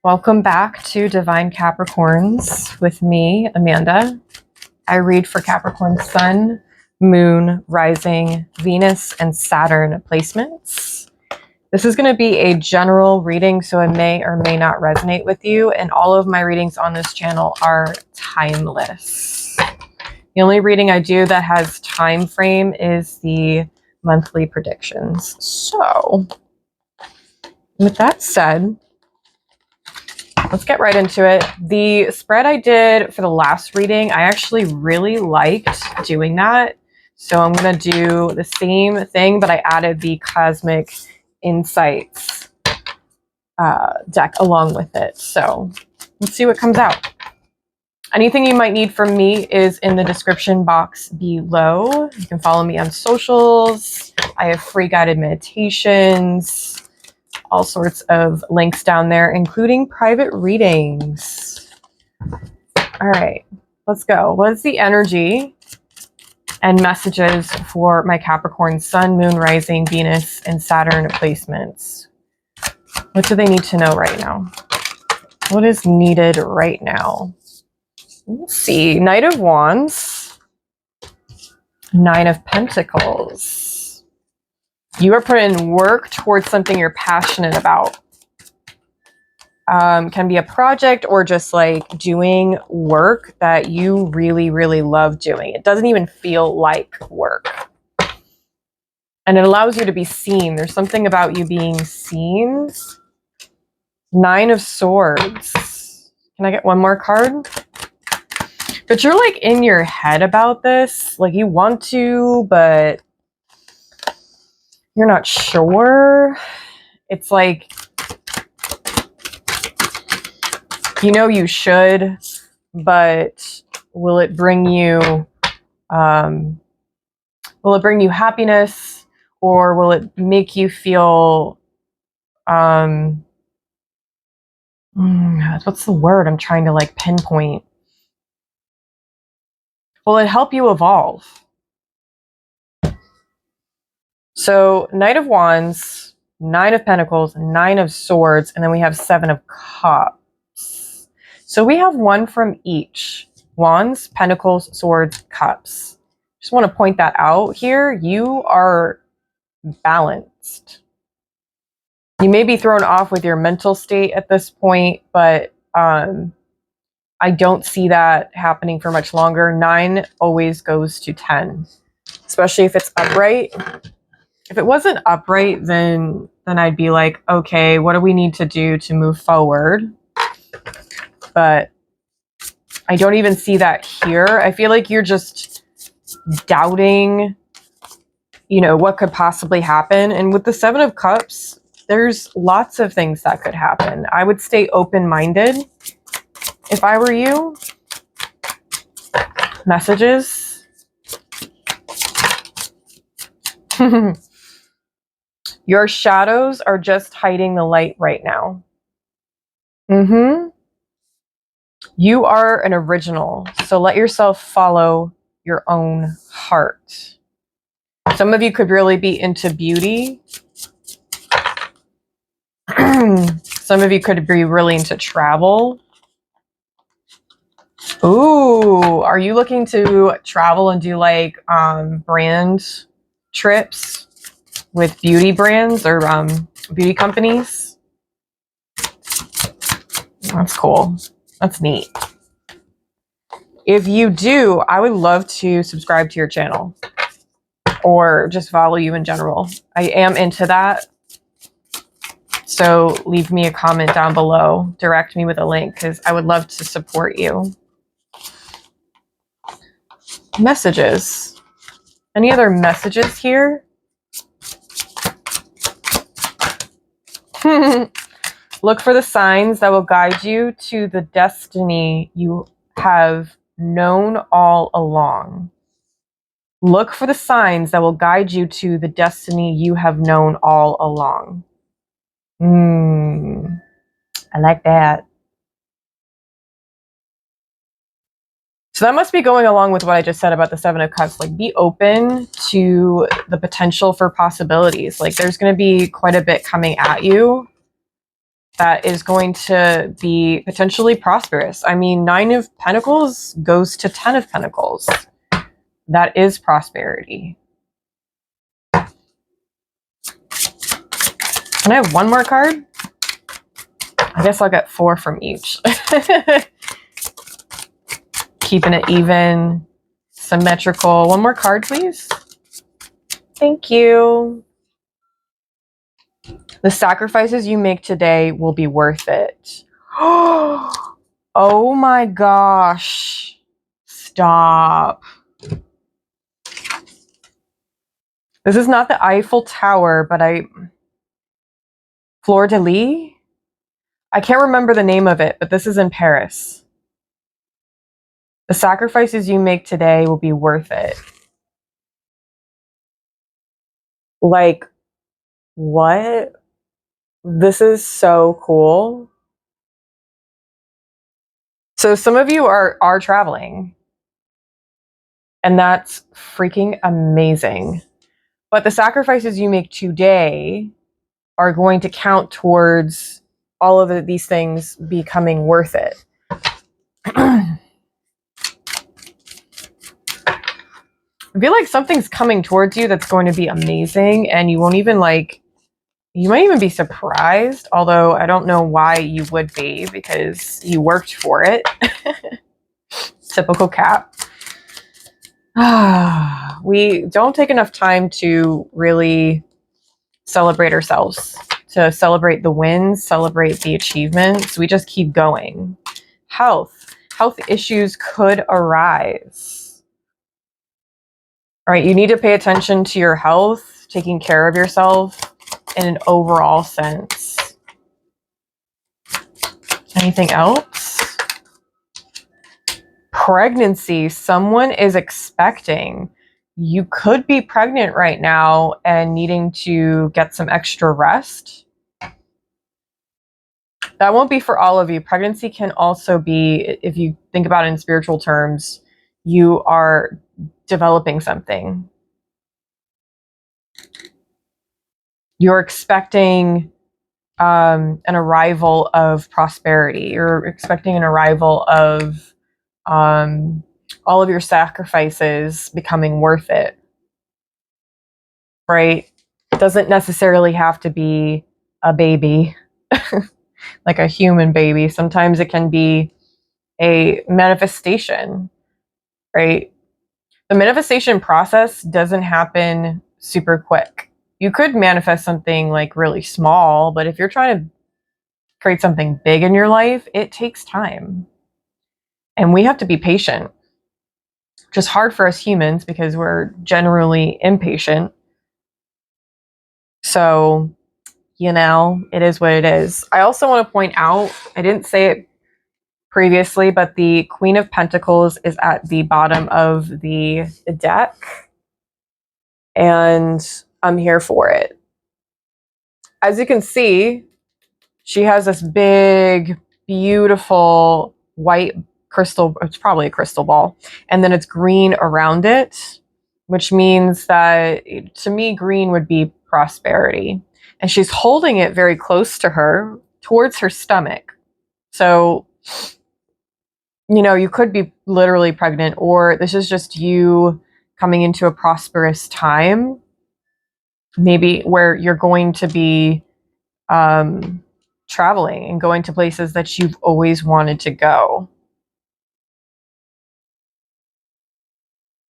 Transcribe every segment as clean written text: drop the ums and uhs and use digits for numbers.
Welcome back to Divine Capricorns with me, Amanda. I read for Capricorn Sun, Moon, Rising, Venus, and Saturn placements. This is going to be a general reading, so it may or may not resonate with you, and all of my readings on this channel are timeless. The only reading I do that has time frame is the monthly predictions. So, with that said, let's get right into it. The spread I did for the last reading, I actually really liked doing that. So I'm going to do the same thing, but I added the Cosmic Insights deck along with it. So let's see what comes out. Anything you might need from me is in the description box below. You can follow me on socials. I have free guided meditations, all sorts of links down there, including private readings. All right, let's go. What is the energy and messages for my Capricorn Sun, Moon, Rising, Venus, and Saturn placements? What do they need to know right now? What is needed right now? Let's see. Knight of Wands, Nine of Pentacles. You are putting in work towards something you're passionate about. Can be a project or just like doing work that you really, really love doing. It doesn't even feel like work. And it allows you to be seen. There's something about you being seen. Nine of Swords. Can I get one more card? But you're like in your head about this. Like you want to, but you're not sure. It's like, you know you should, but will it bring you happiness, or will it make you feel what's the word I'm trying to like pinpoint? Will it help you evolve? So Knight of Wands, Nine of Pentacles, Nine of Swords, and then we have Seven of Cups. So we have one from each. Wands, Pentacles, Swords, Cups. Just want to point that out here. You are balanced. You may be thrown off with your mental state at this point, but I don't see that happening for much longer. 9 always goes to 10, especially if it's upright. If it wasn't upright, then I'd be like, okay, what do we need to do to move forward? But I don't even see that here. I feel like you're just doubting, you know, what could possibly happen. And with the Seven of Cups, there's lots of things that could happen. I would stay open-minded if I were you. Messages. Your shadows are just hiding the light right now. You are an original, so let yourself follow your own heart. Some of you could really be into beauty. Some of you could be really into travel. Ooh, are you looking to travel and do like brand trips with beauty brands or beauty companies? That's cool. That's neat. If you do, I would love to subscribe to your channel or just follow you in general. I am into that. So leave me a comment down below. Direct me with a link because I would love to support you. Messages. Any other messages here? Look for the signs that will guide you to the destiny you have known all along. Look for the signs that will guide you to the destiny you have known all along. I like that. So that must be going along with what I just said about the Seven of Cups. Like, be open to the potential for possibilities. Like, there's going to be quite a bit coming at you. that is going to be potentially prosperous. I mean, 9 of Pentacles goes to 10 of Pentacles. That is prosperity. Can I have one more card? I guess I'll get 4 from each. Keeping it even, symmetrical. One more card, please. Thank you. The sacrifices you make today will be worth it. Oh my gosh. Stop. This is not the Eiffel Tower, but Fleur de Lis? I can't remember the name of it, but this is in Paris. The sacrifices you make today will be worth it. Like, what? This is so cool. So some of you are traveling, and that's freaking amazing. But the sacrifices you make today are going to count towards all of these things becoming worth it. I feel like something's coming towards you that's going to be amazing, and you won't even you might even be surprised, although I don't know why you would be, because you worked for it. Typical Cap. We don't take enough time to really celebrate ourselves, to celebrate the wins, celebrate the achievements. We just keep going. Health issues could arise. All right, you need to pay attention to your health, taking care of yourself in an overall sense. Anything else? Pregnancy. Someone is expecting. You could be pregnant right now and needing to get some extra rest. That won't be for all of you. Pregnancy can also be, if you think about it in spiritual terms, you are developing something. You're expecting an arrival of prosperity. You're expecting an arrival of all of your sacrifices becoming worth it, right? It doesn't necessarily have to be a baby, like a human baby. Sometimes it can be a manifestation, right? The manifestation process doesn't happen super quick. You could manifest something like really small, but if you're trying to create something big in your life, it takes time. And we have to be patient, which is hard for us humans because we're generally impatient. So, it is what it is. I also want to point out, I didn't say it previously, but the Queen of Pentacles is at the bottom of the deck. And I'm here for it. As you can see, she has this big, beautiful white crystal. It's probably a crystal ball. And then it's green around it, which means that, to me, green would be prosperity. And she's holding it very close to her, towards her stomach. So, you could be literally pregnant, or this is just you coming into a prosperous time, maybe where you're going to be traveling and going to places that you've always wanted to go.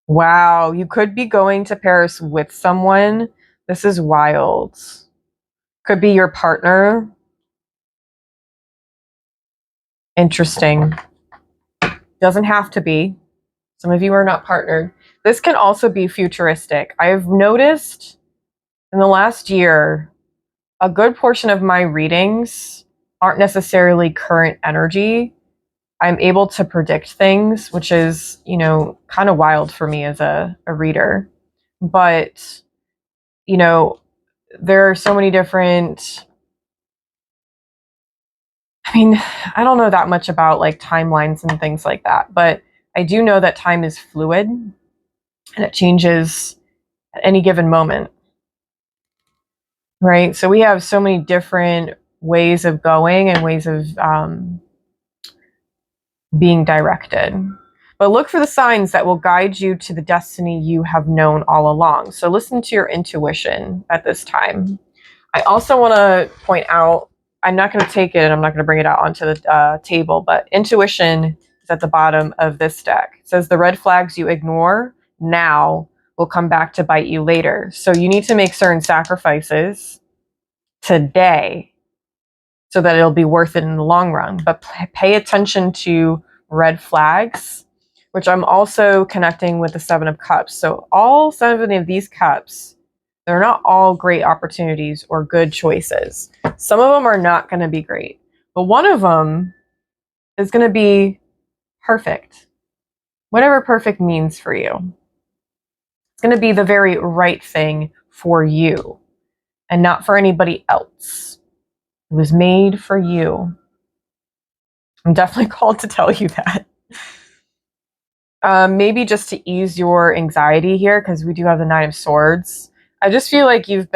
Wow, you could be going to Paris with someone. This is wild. Could be your partner. Interesting. Doesn't have to be. Some of you are not partnered. This can also be futuristic. I've noticed in the last year, a good portion of my readings aren't necessarily current energy. I'm able to predict things, which is, kind of wild for me as a reader. But, there are so many different... I don't know that much about timelines and things like that, but I do know that time is fluid and it changes at any given moment. Right? So we have so many different ways of going and ways of being directed. But look for the signs that will guide you to the destiny you have known all along. So listen to your intuition at this time. I also want to point out, I'm not going to take it and I'm not going to bring it out onto the table, but intuition is at the bottom of this deck. It says the red flags you ignore now will come back to bite you later. So you need to make certain sacrifices today so that it'll be worth it in the long run. But pay attention to red flags, which I'm also connecting with the Seven of Cups. So all 7 of these cups, they're not all great opportunities or good choices. Some of them are not going to be great, but one of them is going to be perfect. Whatever perfect means for you. It's going to be the very right thing for you and not for anybody else. It was made for you. I'm definitely called to tell you that. Maybe just to ease your anxiety here, because we do have the Nine of Swords. I just feel like you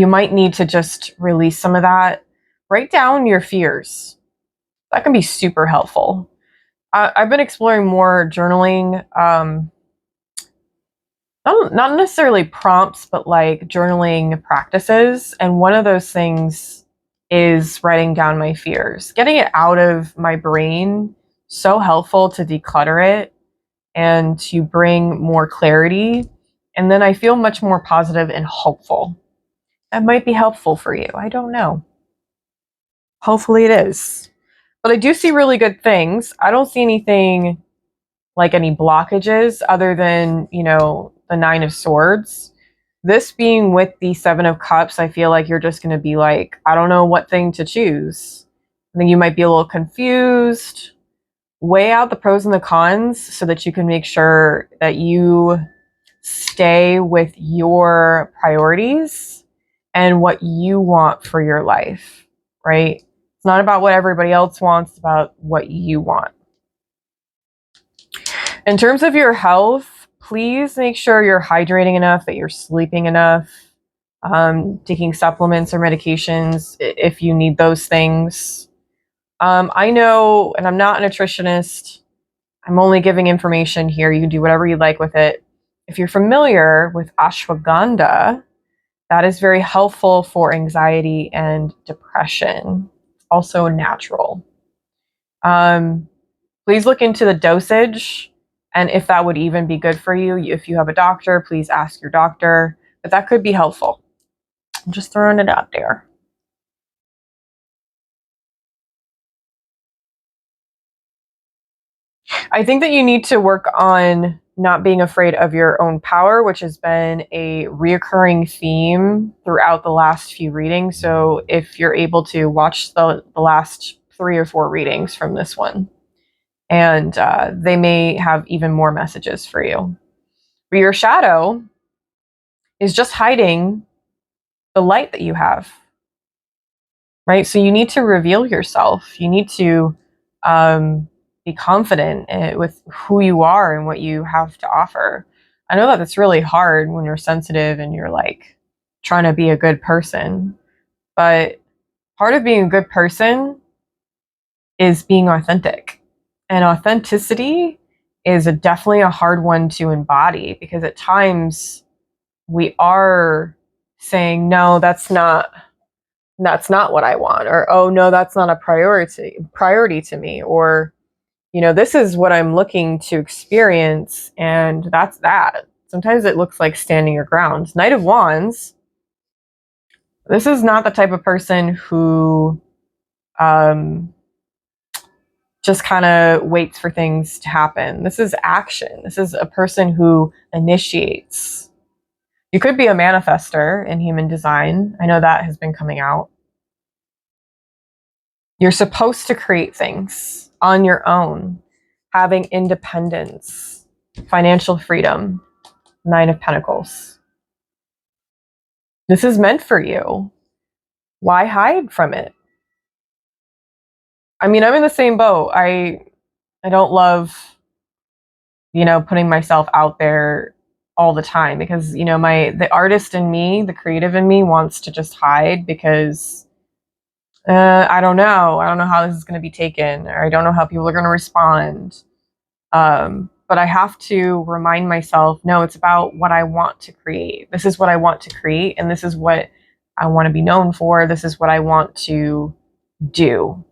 might need to just release some of that. Write down your fears. That can be super helpful. I've been exploring more journaling, not necessarily prompts, but like journaling practices. And one of those things is writing down my fears, getting it out of my brain. So helpful to declutter it and to bring more clarity. And then I feel much more positive and hopeful. That might be helpful for you. I don't know. Hopefully it is. But I do see really good things. I don't see anything like any blockages other than, the Nine of Swords. This being with the Seven of Cups, I feel like you're just going to be like, I don't know what thing to choose. I think you might be a little confused. Weigh out the pros and the cons so that you can make sure that you stay with your priorities and what you want for your life, right? It's not about what everybody else wants, it's about what you want. In terms of your health, please make sure you're hydrating enough, that you're sleeping enough, taking supplements or medications if you need those things. I know, and I'm not a nutritionist, I'm only giving information here. You can do whatever you like with it. If you're familiar with ashwagandha, that is very helpful for anxiety and depression. Also natural. Please look into the dosage and if that would even be good for you. If you have a doctor, please ask your doctor. But that could be helpful. I'm just throwing it out there. I think that you need to work on not being afraid of your own power, which has been a reoccurring theme throughout the last few readings. So if you're able to watch the last 3 or 4 readings from this one, and they may have even more messages for you. But your shadow is just hiding the light that you have, right? So you need to reveal yourself. You need to be confident with who you are and what you have to offer. I know that it's really hard when you're sensitive and you're like trying to be a good person, but part of being a good person is being authentic. And authenticity is definitely a hard one to embody, because at times we are saying, no, that's not what I want, or, oh no, that's not a priority to me, or, this is what I'm looking to experience, and that's that. Sometimes it looks like standing your ground. Knight of Wands, this is not the type of person who just kind of waits for things to happen. This is action. This is a person who initiates. You could be a manifester in human design. I know that has been coming out. You're supposed to create things on your own, having independence, financial freedom, Nine of Pentacles. This is meant for you. Why hide from it? I mean, I'm in the same boat. I don't love, putting myself out there all the time, because, you know, the artist in me, the creative in me wants to just hide, because I don't know. I don't know how this is going to be taken, or I don't know how people are going to respond. But I have to remind myself, no, it's about what I want to create. This is what I want to create, and this is what I want to be known for. This is what I want to do.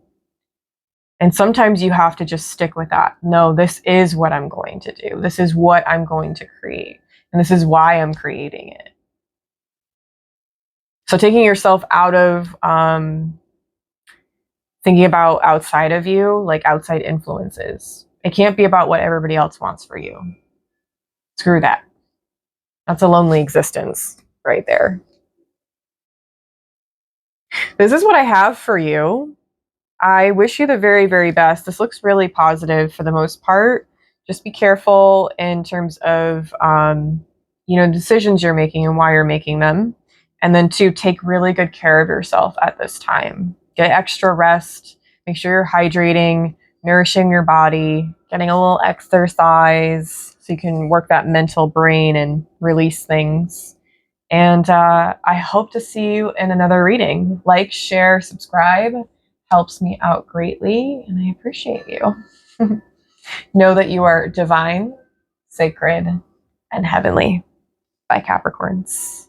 And sometimes you have to just stick with that. No, this is what I'm going to do. This is what I'm going to create. And this is why I'm creating it. So taking yourself out of thinking about outside of you, like outside influences. It can't be about what everybody else wants for you. Screw that. That's a lonely existence right there. This is what I have for you. I wish you the very, very best. This looks really positive for the most part. Just be careful in terms of, you know, decisions you're making and why you're making them. And then to take really good care of yourself at this time. Get extra rest. Make sure you're hydrating, nourishing your body, getting a little exercise so you can work that mental brain and release things. And I hope to see you in another reading. Like, share, subscribe. Helps me out greatly, and I appreciate you. Know that you are divine, sacred, and heavenly. By Capricorns.